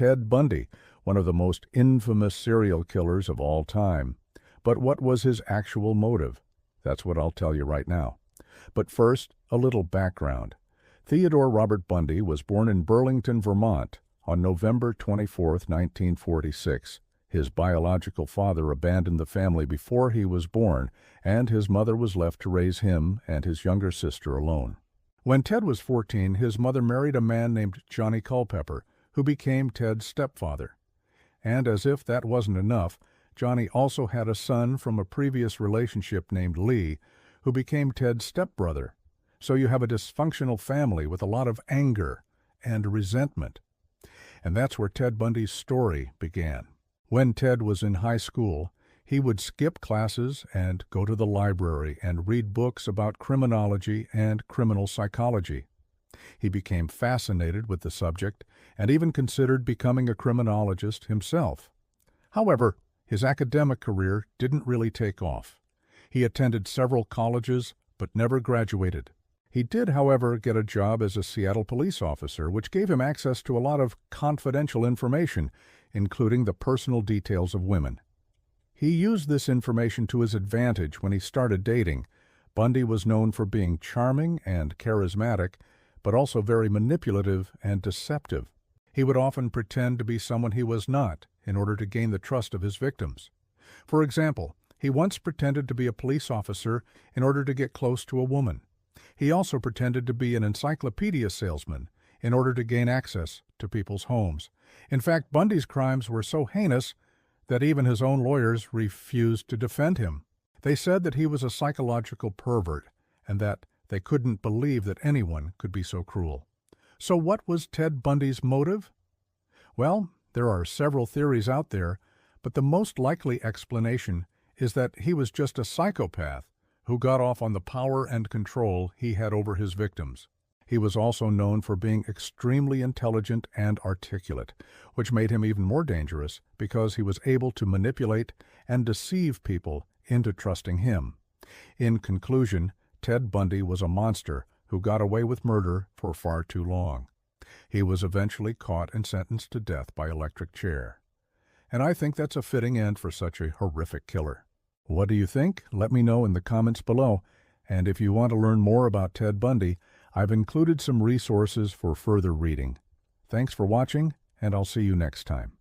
Ted Bundy, one of the most infamous serial killers of all time. But what was his actual motive? That's what I'll tell you right now. But first, a little background. Theodore Robert Bundy was born in Burlington, Vermont, on November 24, 1946. His biological father abandoned the family before he was born, and his mother was left to raise him and his younger sister alone. When Ted was 14, his mother married a man named Johnny Culpepper, who became Ted's stepfather. And as if that wasn't enough, Johnny also had a son from a previous relationship named Lee, who became Ted's stepbrother. So you have a dysfunctional family with a lot of anger and resentment. And that's where Ted Bundy's story began. When Ted was in high school, he would skip classes and go to the library and read books about criminology and criminal psychology. He became fascinated with the subject and even considered becoming a criminologist himself. However, his academic career didn't really take off. He attended several colleges but never graduated. He did, however, get a job as a Seattle police officer, which gave him access to a lot of confidential information, including the personal details of women. He used this information to his advantage when he started dating. Bundy was known for being charming and charismatic, but also very manipulative and deceptive. He would often pretend to be someone he was not in order to gain the trust of his victims. For example, he once pretended to be a police officer in order to get close to a woman. He also pretended to be an encyclopedia salesman in order to gain access to people's homes. In fact, Bundy's crimes were so heinous that even his own lawyers refused to defend him. They said that he was a psychological pervert and that they couldn't believe that anyone could be so cruel. So what was Ted Bundy's motive? Well, there are several theories out there, but the most likely explanation is that he was just a psychopath who got off on the power and control he had over his victims. He was also known for being extremely intelligent and articulate, which made him even more dangerous because he was able to manipulate and deceive people into trusting him. In conclusion, Ted Bundy was a monster who got away with murder for far too long. He was eventually caught and sentenced to death by electric chair. And I think that's a fitting end for such a horrific killer. What do you think? Let me know in the comments below. And if you want to learn more about Ted Bundy, I've included some resources for further reading. Thanks for watching, and I'll see you next time.